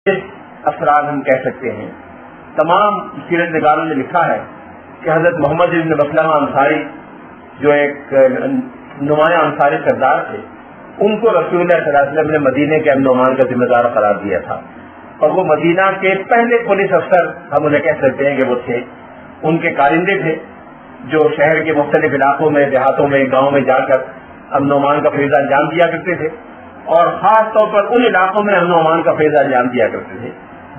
اسرار ہم کہہ سکتے ہیں. تمام سیرت نگاروں نے لکھا ہے کہ حضرت محمد بن مسلمہ انصاری جو ایک نمایاں انصاری سردار تھے، ان کو رسول اللہ صلی اللہ علیہ وسلم نے مدینے کے امن و امان کا ذمہ دار قرار دیا تھا، اور وہ مدینہ کے پہلے پولیس افسر ہم انہیں کہہ سکتے ہیں کہ وہ تھے. ان کے کارندے تھے جو شہر کے مختلف علاقوں میں، دیہاتوں میں، گاؤں میں جا کر امن و امان کا فریضہ انجام دیا کرتے تھے، اور خاص طور پر ان علاقوں میں امن و امان کا فریضہ انجام دیا کرتے تھے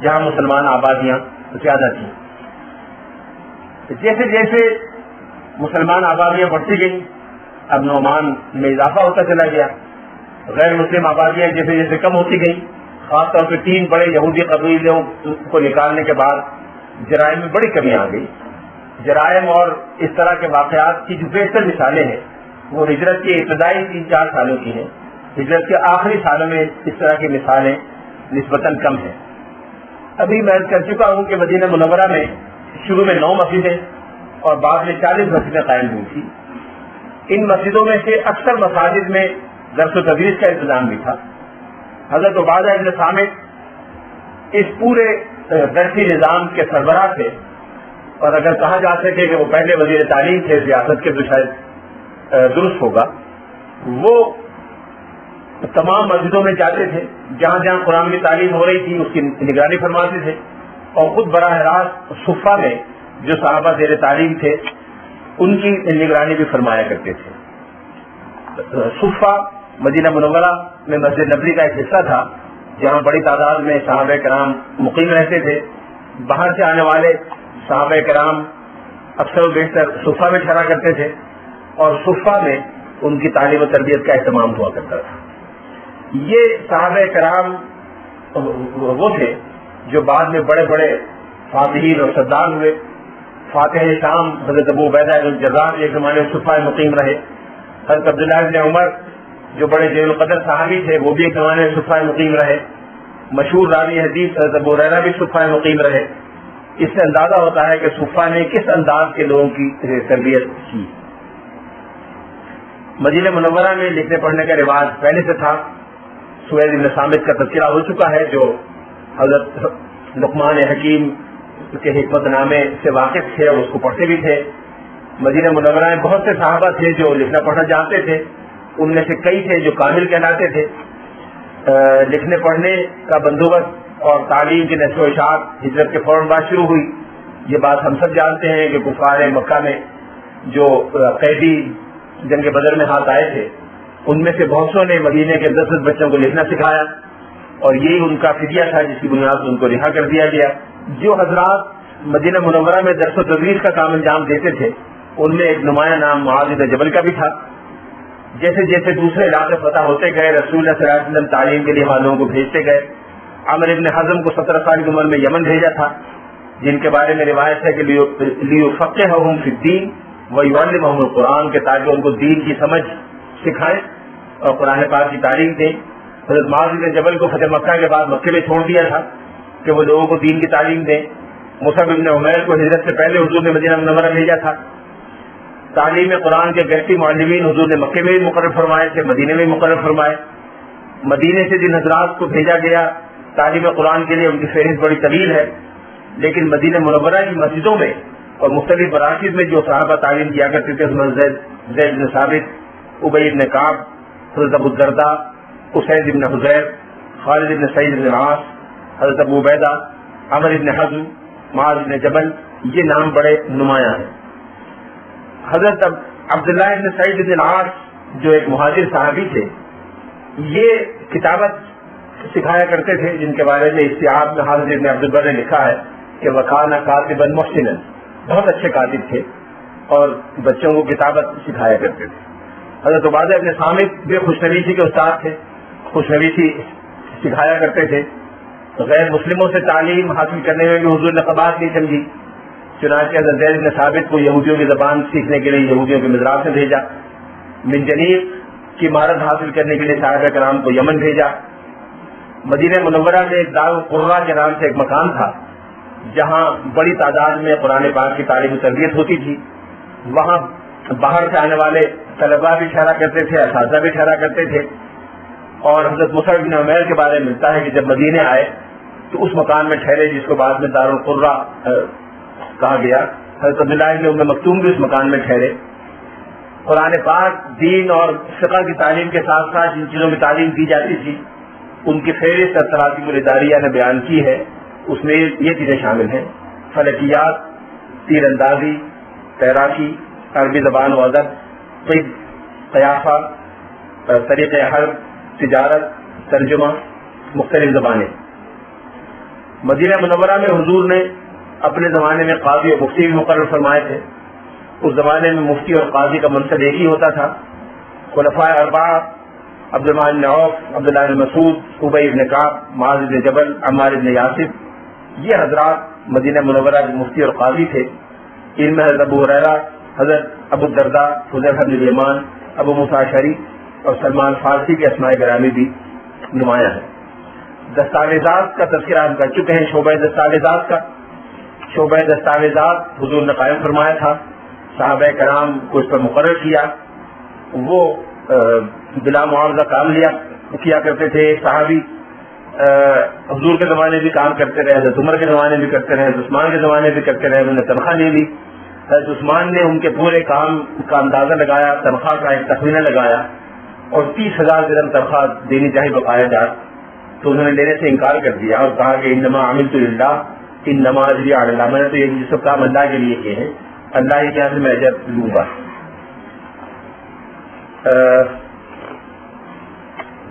جہاں مسلمان آبادیاں زیادہ تھیں. جیسے جیسے مسلمان آبادیاں بڑھتی گئیں، امن و امان میں اضافہ ہوتا چلا گیا. غیر مسلم آبادیاں جیسے جیسے کم ہوتی گئیں، خاص طور پہ 3 بڑے یہودی قبیلوں کو نکالنے کے بعد جرائم میں بڑی کمی آ گئی. جرائم اور اس طرح کے واقعات کی جو بیشتر مثالیں ہیں وہ ہجرت کے ابتدائی 3-4 سالوں کی ہیں. ہجرت کے آخری سالوں میں اس طرح کی مثالیں نسبتاً کم ہیں. ابھی میں کر چکا ہوں کہ مدینہ منورہ میں شروع میں 9 مسجدیں اور بعد میں 40 مسجدیں قائم ہوئی تھی. ان مسجدوں میں سے اکثر مساجد میں درس و تدریس کا انتظام بھی تھا. حضرت عبادہ ابن صامت اس پورے درسی نظام کے سربراہ تھے، اور اگر کہا جا سکے کہ وہ پہلے وزیر تعلیم تھے ریاست کے، تو شاید درست ہوگا. وہ تمام مسجدوں میں جاتے تھے، جہاں جہاں قرآن کی تعلیم ہو رہی تھی اس کی نگرانی فرماتے تھے، اور خود براہ راست صفہ میں جو صحابہ زیر تعلیم تھے ان کی نگرانی بھی فرمایا کرتے تھے. صفہ مدینہ منورہ میں مسجد نبوی کا ایک حصہ تھا جہاں بڑی تعداد میں صحابہ کرام مقیم رہتے تھے. باہر سے آنے والے صحابہ کرام اکثر و بیشتر صفہ میں ٹھہرا کرتے تھے، اور صفہ میں ان کی تعلیم و تربیت کا اہتمام ہوا کرتا تھا. یہ صحابہ کرام وہ تھے جو بعد میں بڑے بڑے فاتحین اور سردار ہوئے. فاتح شام حضرت ابو عبیدہ بن الجراح ایک زمانے میں صفہ میں مقیم رہے. حضرت عبداللہ بن عمر جو بڑے جلیل القدر صحابی تھے وہ بھی ایک زمانے میں صفہ میں مقیم رہے. مشہور راوی حدیث حضرت ابو ہریرہ بھی صفہ میں مقیم رہے. اس سے اندازہ ہوتا ہے کہ صفہ نے کس انداز کے لوگوں کی تربیت کی. مدینہ منورہ میں لکھنے پڑھنے کا رواج پہلے سے تھا. سہیل بن صامت کا تذکرہ ہو چکا ہے جو حضرت لقمان حکیم کے حکمت نامے سے واقف تھے اور اس کو پڑھتے بھی تھے. مدینہ منورہ میں بہت سے صحابہ تھے جو لکھنا پڑھنا جانتے تھے. ان میں سے کئی تھے جو کامل کہلاتے تھے. لکھنے پڑھنے کا بندوبست اور تعلیم کی نشر و اشاعت ہجرت کے فوراً بعد شروع ہوئی. یہ بات ہم سب جانتے ہیں کہ کفار مکہ میں جو قیدی جنگ بدر میں ہاتھ آئے تھے ان میں سے بہت سو نے مدینے کے 10 بچوں کو لکھنا سکھایا، اور یہی ان کا فدیہ تھا جس کی بنیاد پر ان کو رہا کر دیا گیا. جو حضرات مدینہ منورہ میں درس و تدریس کا کام انجام دیتے تھے ان میں ایک نمایاں نام معاذ بن جبل کا بھی تھا. جیسے جیسے دوسرے علاقے فتح ہوتے گئے رسول اللہ صلی اللہ علیہ وسلم تعلیم کے لیے والوں کو بھیجتے گئے. عمر ابن حزم کو 17 سال کی عمر میں یمن بھیجا تھا، جن کے بارے میں روایت ہے کہ لیفقہہم فی الدین ویعلمہم القرآن، کے تاکہ ان کو دین کی سمجھ سکھائیں اور قرآن پاک کی تعلیم دیں. حضرت معاذ بن جبل کو فتح مکہ کے بعد مکے میں چھوڑ دیا تھا کہ وہ لوگوں کو دین کی تعلیم دیں. مصعب بن عمیر کو ہجرت سے پہلے حضور نے مدینہ منورہ بھیجا تھا. تعلیم قرآن کے گہتی معلمین حضور نے مکے میں بھی مقرر فرمائے تھے، مدینے میں مقرر فرمائے. مدینے سے جن حضرات کو بھیجا گیا تعلیم قرآن کے لیے ان کی فہرست بڑی طویل ہے، لیکن مدینہ منورہ کی مسجدوں میں اور مختلف مراکز میں جو صحابہ تعلیم دیا کرتے تھے اس میں زید بن ثابت، ابی بن کعب، حضرت ابو الدرداء، اسید بن حضیر، خالد بن سعید بن العاص، حضرت ابو عبیدہ، عمر بن حزم، معاذ بن جبل، یہ نام بڑے نمایاں ہیں. حضرت عبداللہ بن سعید بن العاص جو ایک مہاجر صحابی تھے یہ کتابت سکھایا کرتے تھے، جن کے بارے میں استیاب میں حافظ ابن عبد البر نے لکھا ہے کہ وکانا کاتبا محسنا، بہت اچھے کاتب تھے اور بچوں کو کتابت سکھایا کرتے تھے. حضرت عبادہ ابن صامت بھی خوشنویسی کے استاد تھے، خوشنویسی سکھایا کرتے تھے. غیر مسلموں سے تعلیم حاصل کرنے میں بھی حضور نے قباحت نہیں سمجھی، چنانچہ حضرت زید بن ثابت کو یہودیوں کی زبان سیکھنے کے لیے یہودیوں کے مدراس میں بھیجا. منجنیق کی مہارت حاصل کرنے کے لیے صحابہ کرام کو یمن بھیجا. مدینہ منورہ میں ایک دار القرہ کے نام سے ایک مکان تھا جہاں بڑی تعداد میں قرآن پاک کی تعلیم و تربیت ہوتی تھی. وہاں باہر سے آنے والے طلباء بھی ٹھہرا کرتے تھے، اساتذہ بھی ٹھہرا کرتے تھے. اور حضرت مصعب بن عمیر کے بارے میں ملتا ہے کہ جب مدینے آئے تو اس مکان میں ٹھہرے جس کو بعد میں دارالقرہ کہا گیا. حضرت عبداللہ ابن ام مکتوم بھی اس مکان میں ٹھہرے. قرآن پاک دین اور فقہ کی تعلیم کے ساتھ ساتھ جن چیزوں کی تعلیم دی جاتی تھی ان کی فہرست تراتیب الاداریہ نے بیان کی ہے. اس میں یہ چیزیں شامل ہیں: فلکیات، تیر اندازی، تیراکی، عربی زبان و ادب، طب، قیافہ، طریقۂ حرب، تجارت، ترجمہ، مختلف زبانیں. مدینہ منورہ میں حضور نے اپنے زمانے میں قاضی اور مفتی بھی مقرر فرمائے تھے. اس زمانے میں مفتی اور قاضی کا منصب ایک ہی ہوتا تھا. خلفائے اربعہ عبدالرحمن بن عوف، عبداللہ بن مسعود، ابی بن کعب، معاذ بن جبل، عمار بن یاسر، یہ حضرات مدینہ منورہ کے مفتی اور قاضی تھے. ان میں حضرت ابو ہریرہ، حضرت ابو الدرداء، حذیفہ بن الیمان، ابو موسیٰ اشعری اور سلمان فارسی کے اسماء گرامی بھی نمایاں ہیں. دستاویزات کا تذکرہ ہم کر چکے ہیں. شعبہ دستاویزات کا شعبہ دستاویزات حضور نے قائم فرمایا تھا. صحابہ کرام کو اس پر مقرر کیا. وہ بلا معاوضہ کام کیا کرتے تھے. صحابی حضور کے زمانے بھی کام کرتے رہے، حضرت عمر کے زمانے بھی کرتے رہے، حضرت عثمان کے زمانے بھی کرتے رہے. انہوں نے تنخواہ لے لی. حضرت عثمان نے ان کے پورے کام کا اندازہ لگایا، تنخواہ کا ایک تخمینہ لگایا اور 30,000 درہم تنخواہ دینی چاہیے بقایا جات. تو انہوں نے لینے سے انکار کر دیا اور کہا کہ انما عملت للہ انما اجری علی اللہ، میں نے تو یہ سب کام اللہ کے لیے کیے ہیں، اللہ ہی کے یہاں سے میں اجر لوں گا.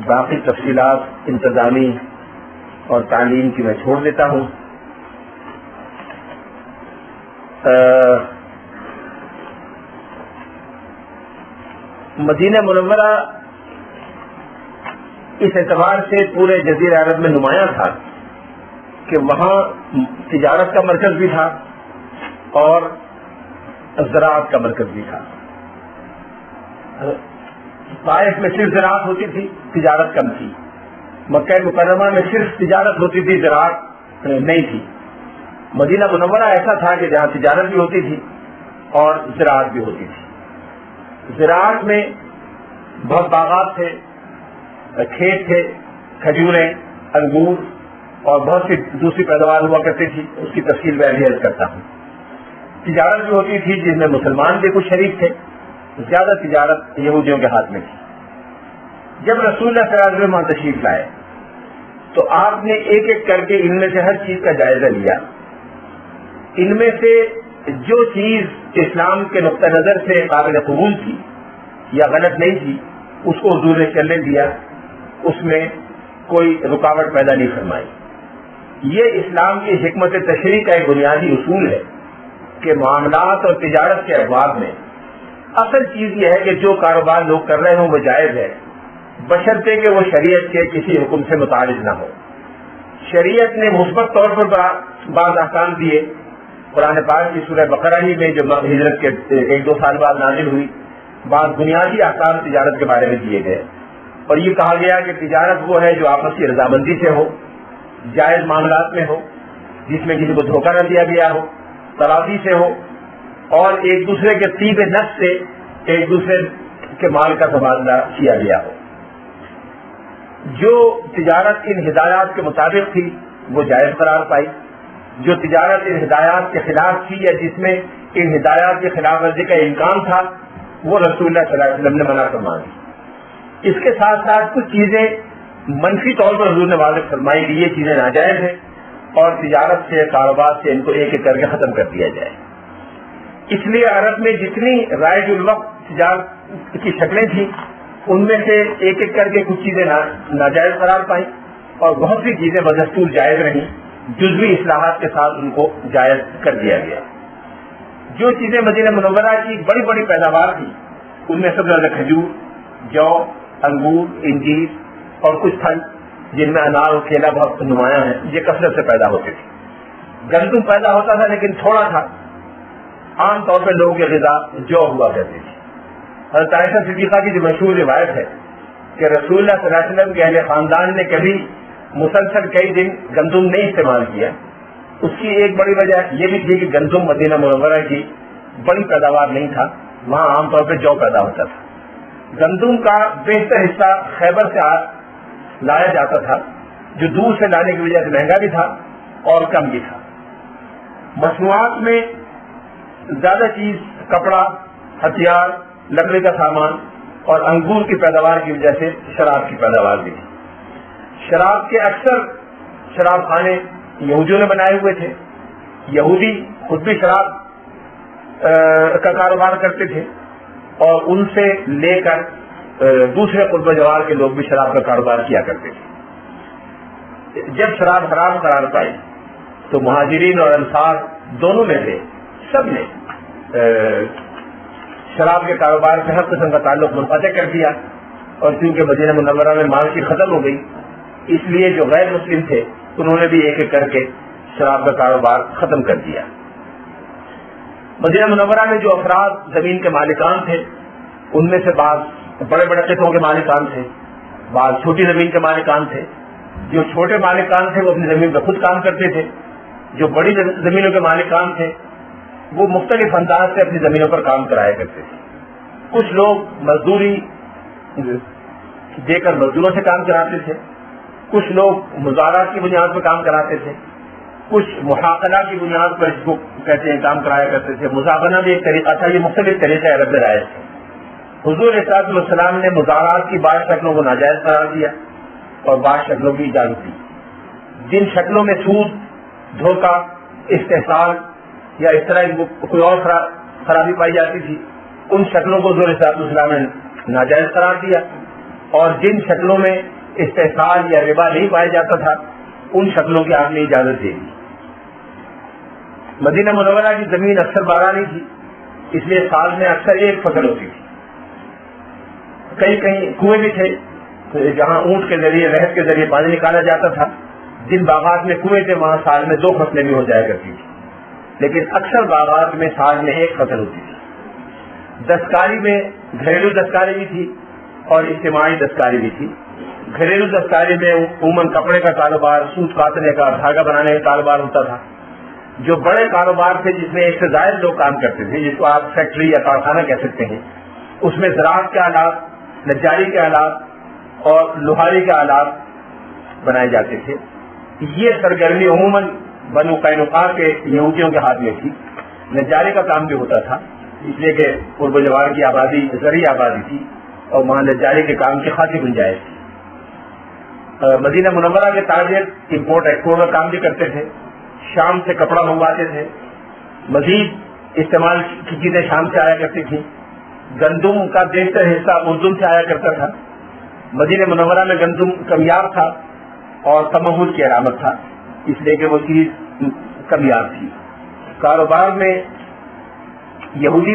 باقی تفصیلات انتظامی اور تعلیم کی میں چھوڑ دیتا ہوں. مدینہ منورہ اس اعتبار سے پورے جزیرہ عرب میں نمایاں تھا کہ وہاں تجارت کا مرکز بھی تھا اور زراعت کا مرکز بھی تھا. طائف میں صرف زراعت ہوتی تھی، تجارت کم تھی. مکہ مکرمہ میں صرف تجارت ہوتی تھی، زراعت نہیں تھی. مدینہ منورہ ایسا تھا کہ جہاں تجارت بھی ہوتی تھی اور زراعت بھی ہوتی تھی. زراعت میں بہت باغات تھے، کھیت تھے، کھجوریں، انگور اور بہت سی دوسری پیداوار ہوا کرتی تھی. اس کی تفصیل میں ابھی عرض کرتا ہوں. تجارت بھی ہوتی تھی جس میں مسلمان بھی کچھ شریک تھے. زیادہ تجارت یہودیوں کے ہاتھ میں تھی. جب رسول اللہ صلی اللہ علیہ وسلم تشریف لائے تو آپ نے ایک ایک کر کے ان میں سے ہر چیز کا جائزہ لیا. ان میں سے جو چیز اسلام کے نقطہ نظر سے قابل قبول تھی یا غلط نہیں تھی اس کو حضور نے چلنے دیا، اس میں کوئی رکاوٹ پیدا نہیں فرمائی. یہ اسلام کی حکمت تشریح کا ایک بنیادی اصول ہے کہ معاملات اور تجارت کے ابواب میں اصل چیز یہ ہے کہ جو کاروبار لوگ کر رہے ہوں وہ جائز ہے، بشرطے کہ وہ شریعت کے کسی حکم سے متعارض نہ ہو. شریعت نے مثبت طور پر بعض احکام دیے. قرآن پاک کی سورہ بقرہ ہی میں جو ہجرت کے 1-2 سال بعد نازل ہوئی، بعض بنیادی احکام تجارت کے بارے میں دیے گئے اور یہ کہا گیا کہ تجارت وہ ہے جو آپس کی رضامندی سے ہو، جائز معاملات میں ہو، جس میں کسی کو دھوکہ نہ دیا گیا ہو، تراضی سے ہو اور ایک دوسرے کے طیب نفس سے ایک دوسرے کے مال کا تبادلہ کیا گیا ہو. جو تجارت ان ہدایات کے مطابق تھی وہ جائز قرار پائی. جو تجارت ان ہدایات کے خلاف تھی یا جس میں ان ہدایات کے خلاف ورزی کا امکان تھا وہ رسول اللہ صلی اللہ علیہ وسلم نے منع فرما دی. اس کے ساتھ ساتھ کچھ چیزیں منفی طور پر حضور نے واضح فرمائی کہ یہ چیزیں ناجائز ہیں اور تجارت سے، کاروبار سے ان کو ایک ایک کر کے ختم کر دیا جائے. اس لیے عرب میں جتنی رائج الوقت تجارت کی شکلیں تھیں ان میں سے ایک ایک کر کے کچھ چیزیں ناجائز قرار پائیں اور بہت سی چیزیں بدستور جائز رہیں. جزوی اصلاحات کے ساتھ ان کو جائز کر دیا گیا. جو چیزیں مدینہ منورہ کی بڑی بڑی پیداوار تھی ان میں سب سے زیادہ کھجور، جو، انگور، انجیر اور کچھ پھل جن میں انار اور کیلا بہت نمایاں ہیں، یہ کثرت سے پیدا ہوتے تھے. گندم پیدا ہوتا تھا لیکن تھوڑا تھا. عام طور پہ لوگوں کی غذا جو ہوا کرتی تھی. حضرت عائشہ صدیقہ کی جو مشہور روایت ہے کہ رسول اللہ صلی اللہ علیہ وسلم کے اہل خاندان نے کبھی مسلسل کئی دن گندم نہیں استعمال کیا. اس کی ایک بڑی وجہ یہ بھی تھی کہ گندم مدینہ منورہ کی بڑی پیداوار نہیں تھا، وہاں عام طور پہ جو پیدا ہوتا تھا. گندم کا بیشتر حصہ خیبر سے لایا جاتا تھا جو دور سے لانے کی وجہ سے مہنگا بھی تھا اور کم بھی تھا۔ مصنوعات میں زیادہ چیز کپڑا، ہتھیار، لکڑی کا سامان اور انگور کی پیداوار کی وجہ سے شراب کی پیداوار بھی تھی۔ شراب کے اکثر شراب خانے یہودیوں نے بنائے ہوئے تھے۔ یہودی خود بھی شراب کا کاروبار کرتے تھے اور ان سے لے کر دوسرے قرب و جوار کے لوگ بھی شراب کا کاروبار کیا کرتے تھے۔ جب شراب حرام قرار پائی تو مہاجرین اور انصار دونوں میں سے سب نے شراب کے کاروبار سے ہر قسم کا تعلق منقطع کر دیا، اور کیونکہ مدینہ منورہ میں مال کی ختم ہو گئی اس لیے جو غیر مسلم تھے انہوں نے بھی ایک ایک کر کے شراب کا کاروبار ختم کر دیا۔ مدینہ منورہ میں جو افراد زمین کے مالکان تھے ان میں سے بعض بڑے بڑے قصوں کے مالکان تھے، بعض چھوٹی زمین کے مالکان تھے۔ جو چھوٹے مالکان تھے وہ اپنی زمین پہ خود کام کرتے تھے، جو بڑی زمینوں کے مالکان تھے وہ مختلف انداز سے اپنی زمینوں پر کام کرایا کرتے تھے۔ کچھ لوگ مزدوری دے کر مزدوروں سے کام کراتے تھے، کچھ لوگ مزارات کی بنیاد پر کام کراتے تھے، کچھ محاقلہ کی بنیاد پر اس کو کہتے ہیں کام کرایا کرتے تھے۔ مزاغنہ بھی ایک طریقہ تھا، یہ مختلف طریقے رد رائے تھے۔ حضور صلی اللہ علیہ وسلم نے مزارات کی بعض شکلوں کو ناجائز قرار دیا اور بعض شکلوں کی اجازت دی۔ جن شکلوں میں سود، دھوکہ، استحصال یا اس طرح کوئی اور خرابی پائی جاتی تھی ان شکلوں کو حضور صلی اللہ علیہ وسلم نے ناجائز قرار دیا، اور جن شکلوں میں استحصال یا ربا نہیں پایا جاتا تھا ان شکلوں کی آپ نے اجازت دے دی۔ مدینہ منورہ کی زمین اکثر بارانی تھی، اس لیے سال میں اکثر ایک فصل ہوتی تھی۔ کئی کہیں کنویں بھی تھے جہاں اونٹ کے ذریعے، رہت کے ذریعے پانی نکالا جاتا تھا۔ جن باغات میں کنویں تھے وہاں سال میں 2 فصلیں بھی ہو جایا کرتی تھی، لیکن اکثر باغات میں سال میں 1 فصل ہوتی تھی۔ دستکاری میں گھریلو دستکاری بھی تھی اور اجتماعی دستکاری بھی تھی۔ گھریلو دستکاری میں عموماً کپڑے کا کاروبار، سوت کاٹنے کا، دھاگا بنانے کا کاروبار ہوتا تھا۔ جو بڑے کاروبار تھے جس میں ایک سے زائد لوگ کام کرتے تھے، جس کو آپ فیکٹری یا کارخانہ کہہ سکتے ہیں، اس میں زراعت کے آلات، نجاری کے آلات اور لوہاری کے آلات بنائے جاتے تھے۔ یہ سرگرمی عموماً بنو قینقاع کے یہودیوں کے ہاتھ میں تھی۔ نجاری کا کام بھی ہوتا تھا اس لیے کہ قرب و جوار کی آبادی زرعی آبادی تھی اور وہاں نجاری کے کام کی خاصی گنجائش تھی۔ مدینہ منورہ کے تاجر امپورٹ ایکسپورٹ کا کام بھی کرتے تھے، شام سے کپڑا منگواتے تھے، مزید استعمال کی چیزیں شام سے آیا کرتی تھیں۔ گندم کا بیشتر حصہ اردن سے آیا کرتا تھا۔ مدینہ منورہ میں گندم کمیاب تھا اور تمہل کی علامت تھا، اس لیے کہ وہ چیز کمیاب تھی۔ کاروبار میں یہودی